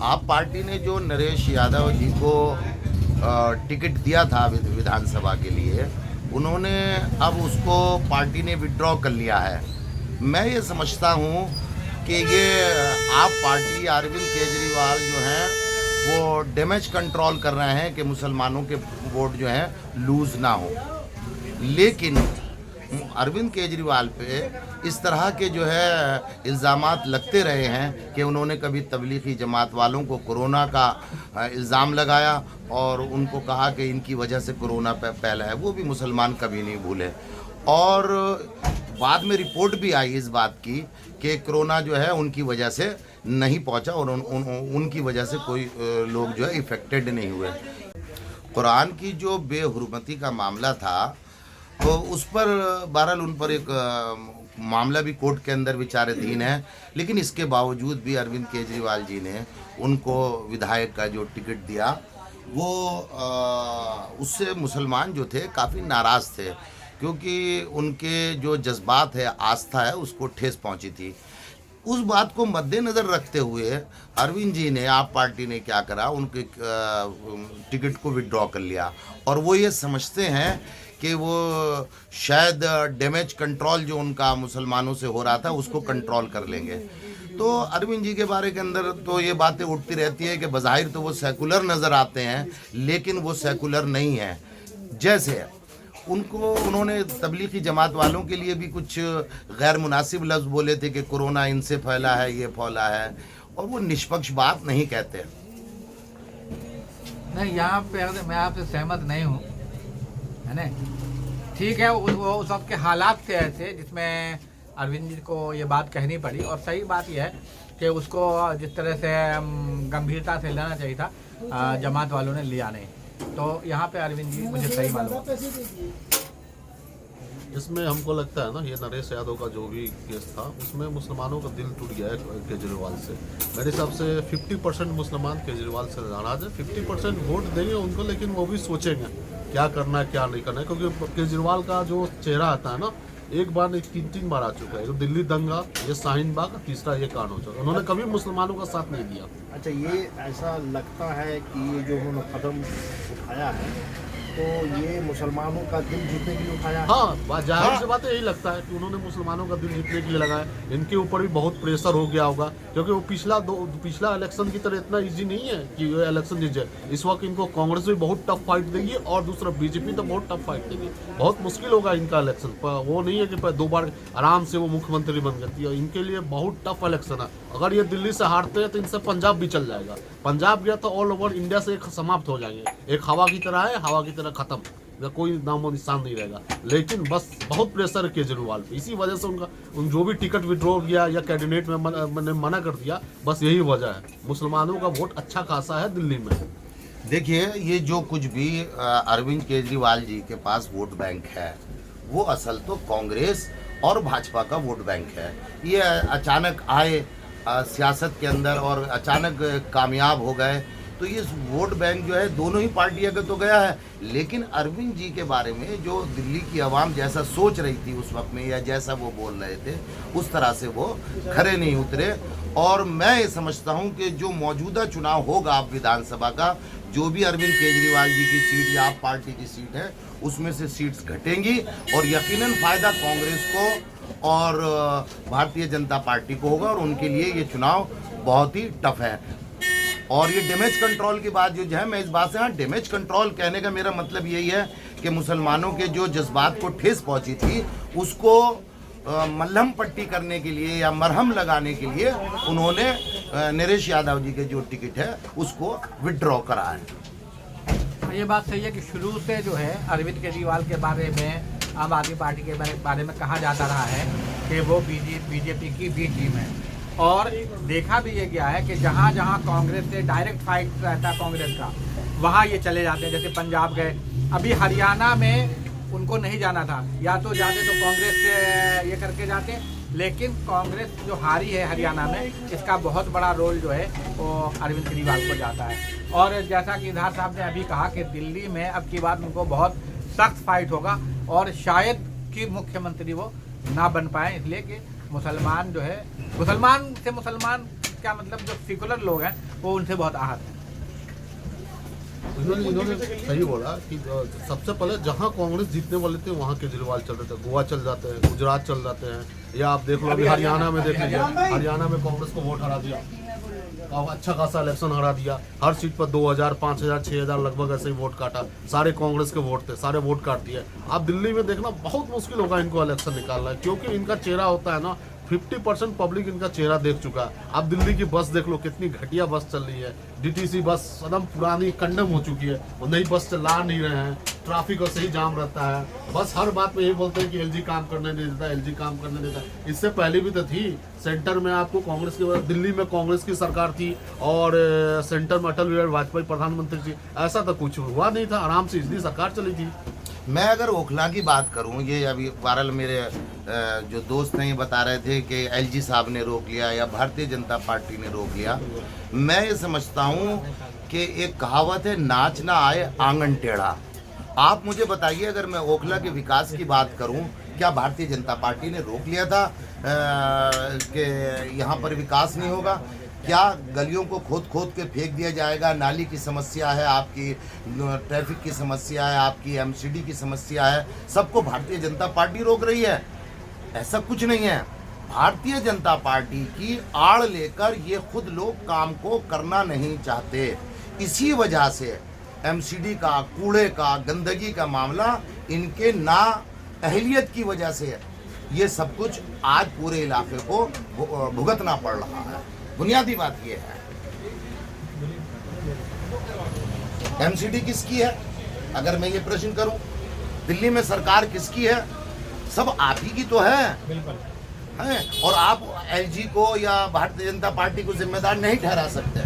आप पार्टी ने जो नरेश यादव जी को टिकट दिया था विधानसभा के लिए, उन्होंने अब उसको पार्टी ने विड्रॉ कर लिया है। मैं ये समझता हूँ कि ये आप पार्टी अरविंद केजरीवाल जो हैं वो डैमेज कंट्रोल कर रहे हैं कि मुसलमानों के वोट जो हैं लूज़ ना हो। लेकिन अरविंद केजरीवाल पे इस तरह के जो है इल्ज़ामात लगते रहे हैं कि उन्होंने कभी तबलीगी जमात वालों को कोरोना का इल्ज़ाम लगाया और उनको कहा कि इनकी वजह से कोरोना फैला है, वो भी मुसलमान कभी नहीं भूले। और बाद में रिपोर्ट भी आई इस बात की कि कोरोना जो है उनकी वजह से नहीं पहुंचा और उनकी वजह से कोई लोग जो है इफ़ेक्टेड नहीं हुए। कुरान की जो बेहुरमती का मामला था तो उस पर बहरहाल उन पर एक मामला भी कोर्ट के अंदर विचाराधीन है, लेकिन इसके बावजूद भी अरविंद केजरीवाल जी ने उनको विधायक का जो टिकट दिया वो उससे मुसलमान जो थे काफ़ी नाराज़ थे, क्योंकि उनके जो जज्बात है, आस्था है, उसको ठेस पहुंची थी। उस बात को मद्देनज़र रखते हुए अरविंद जी ने, आप पार्टी ने क्या करा, उनके टिकट को विड्रॉ कर लिया और वो ये समझते हैं कि वो शायद डैमेज कंट्रोल जो उनका मुसलमानों से हो रहा था उसको कंट्रोल कर लेंगे। तो अरविंद जी के बारे के अंदर तो ये बातें उठती रहती है कि बज़ाहिर तो वो सेकुलर नज़र आते हैं, लेकिन वो सेकुलर नहीं है। जैसे उन्होंने तबलीगी जमात वालों के लिए भी कुछ गैर मुनासिब लफ्ज़ बोले थे कि कोरोना इनसे फैला है, ये फैला है, और वो निष्पक्ष बात नहीं कहते। नहीं, यहाँ पे मैं आपसे सहमत नहीं हूँ, है ना। ठीक है, वो उस वक्त के हालात थे ऐसे जिसमें अरविंद जी को ये बात कहनी पड़ी, और सही बात यह है कि उसको जिस तरह से गंभीरता से लेना चाहिए था जमात वालों ने लिया नहीं। तो यहाँ पे अरविंद जी मुझे सही मालूम। इसमें हमको लगता है ना, ये नरेश यादव का जो भी केस था उसमें मुसलमानों का दिल टूट गया है केजरीवाल से। मेरे हिसाब से 50% मुसलमान केजरीवाल से नाराज है। 50% वोट देंगे उनको, लेकिन वो भी सोचेंगे क्या करना है क्या नहीं करना है, क्योंकि केजरीवाल का जो चेहरा आता है ना, एक बार नहीं 3 बार आ चुका है। तो दिल्ली दंगा, ये शाहीन बाग, तीसरा ये कांड हो चुका। उन्होंने कभी मुसलमानों का साथ नहीं दिया। अच्छा, ये ऐसा लगता है कि ये जो उन्होंने कदम उठाया है तो ये मुसलमानों का दिल जीतने के लिए उठाया है। हाँ, जाहिर सी बात है, यही लगता है कि उन्होंने मुसलमानों का दिल जीतने के लिए लगाया। इनके ऊपर भी बहुत प्रेशर हो गया होगा, क्योंकि वो पिछला इलेक्शन की तरह इतना इजी नहीं है कि ये इलेक्शन जीत जाए। इस वक्त इनको कांग्रेस भी बहुत टफ फाइट देगी और दूसरा बीजेपी तो बहुत टफ फाइट देगी। बहुत मुश्किल होगा इनका इलेक्शन। वो नहीं है कि 2 बार आराम से वो मुख्यमंत्री बन गई है। इनके लिए बहुत टफ इलेक्शन है। अगर ये दिल्ली से हारते हैं तो इनसे पंजाब भी चल जाएगा। पंजाब गया तो ऑल ओवर इंडिया से एक समाप्त हो जाएंगे। एक हवा की तरह है, हवा की तरह खत्म, कोई नामो निशान नहीं रहेगा। लेकिन बस बहुत प्रेशर है केजरीवाल पे, इसी वजह से उन जो भी टिकट विड्रॉ किया या कैबिनेट में मैंने मना कर दिया, बस यही वजह है। मुसलमानों का वोट अच्छा खासा है दिल्ली में। देखिए, ये जो कुछ भी अरविंद केजरीवाल जी के पास वोट बैंक है, वो असल तो कांग्रेस और भाजपा का वोट बैंक है। ये अचानक आए सियासत के अंदर और अचानक कामयाब हो गए, तो ये वोट बैंक जो है दोनों ही पार्टियों का तो गया है। लेकिन अरविंद जी के बारे में जो दिल्ली की आवाम जैसा सोच रही थी उस वक्त में, या जैसा वो बोल रहे थे, उस तरह से वो खरे नहीं उतरे। और मैं ये समझता हूँ कि जो मौजूदा चुनाव होगा आप विधानसभा का, जो भी अरविंद केजरीवाल जी की सीट या आप पार्टी की सीट है, उसमें से सीट्स घटेंगी और यकीनन फ़ायदा कांग्रेस को और भारतीय जनता पार्टी को होगा, और उनके लिए ये चुनाव बहुत ही टफ है। और ये डैमेज कंट्रोल की बात जो है, मैं इस बात से, हाँ, डैमेज कंट्रोल कहने का मेरा मतलब यही है कि मुसलमानों के जो जज्बात को ठेस पहुंची थी उसको मलहम पट्टी करने के लिए या मरहम लगाने के लिए उन्होंने नरेश यादव जी के जो टिकट है उसको विड्रॉ करा है। ये बात सही है कि शुरू से जो है अरविंद केजरीवाल के बारे में, आम आदमी पार्टी के बारे में कहा जाता रहा है कि वो बीजेपी की बी टीम है। और देखा भी ये गया है कि जहाँ जहाँ कांग्रेस से डायरेक्ट फाइट रहता है कांग्रेस का, वहाँ ये चले जाते हैं। जैसे पंजाब गए, अभी हरियाणा में उनको नहीं जाना था, या तो जाते तो कांग्रेस से ये करके जाते, लेकिन कांग्रेस जो हारी है हरियाणा में, इसका बहुत बड़ा रोल जो है वो अरविंद केजरीवाल को जाता है। और जैसा कि इधार साहब ने अभी कहा कि दिल्ली में अब की बात उनको बहुत सख्त फाइट होगा और शायद कि मुख्यमंत्री वो ना बन पाए, इसलिए कि मुसलमान जो है, मुसलमान से मुसलमान क्या मतलब जो सेकुलर लोग हैं वो उनसे बहुत आहत हैं। इन्होंने सही बोला कि सबसे पहले जहां कांग्रेस जीतने वाले थे वहां केजरीवाल चल रहे थे, गोवा चल जाते हैं, गुजरात चल जाते हैं, या आप देख लो अभी हरियाणा में देख लीजिए, हरियाणा में कांग्रेस को वोट हरा दिया, अच्छा खासा इलेक्शन हरा दिया, हर सीट पर 2000, 5000, 6000 लगभग ऐसे ही वोट काटा, सारे कांग्रेस के वोट थे, सारे वोट काट दिए। आप दिल्ली में देखना बहुत मुश्किल होगा इनको इलेक्शन निकालना, क्योंकि इनका चेहरा होता है ना, 50% पब्लिक इनका चेहरा देख चुका है। आप दिल्ली की बस देख लो, कितनी घटिया बस चल रही है, डीटीसी बस एकदम पुरानी कंडम हो चुकी है, वो नई बस चला नहीं रहे हैं, ट्रैफिक और सही जाम रहता है, बस हर बात में यही बोलते हैं कि एलजी काम करने नहीं देता, एलजी काम करने नहीं देता। इससे पहले भी तो थी, सेंटर में आपको कांग्रेस की, दिल्ली में कांग्रेस की सरकार थी और सेंटर में अटल बिहारी वाजपेयी प्रधानमंत्री थी, ऐसा तो कुछ हुआ नहीं था, आराम से इसलिए सरकार चली थी। मैं अगर ओखला की बात करूं, ये अभी वायरल मेरे जो दोस्त हैं ये बता रहे थे कि एलजी साहब ने रोक लिया या भारतीय जनता पार्टी ने रोक लिया। मैं ये समझता हूं कि एक कहावत है, नाच ना आए आंगन टेढ़ा। आप मुझे बताइए, अगर मैं ओखला के विकास की बात करूं, क्या भारतीय जनता पार्टी ने रोक लिया था कि यहाँ पर विकास नहीं होगा? क्या गलियों को खोद खोद के फेंक दिया जाएगा? नाली की समस्या है आपकी, ट्रैफिक की समस्या है आपकी, एमसीडी की समस्या है, सबको भारतीय जनता पार्टी रोक रही है? ऐसा कुछ नहीं है। भारतीय जनता पार्टी की आड़ लेकर ये खुद लोग काम को करना नहीं चाहते। इसी वजह से एमसीडी का, कूड़े का, गंदगी का मामला इनके ना अहलियत की वजह से ये सब कुछ आज पूरे इलाके को भुगतना पड़ रहा है। बुनियादी बात ये है। एमसीडी किसकी है? अगर मैं ये प्रश्न करूं, दिल्ली में सरकार किसकी है? सब आप ही की तो है, हैं? और आप एलजी को या भारतीय जनता पार्टी को जिम्मेदार नहीं ठहरा सकते।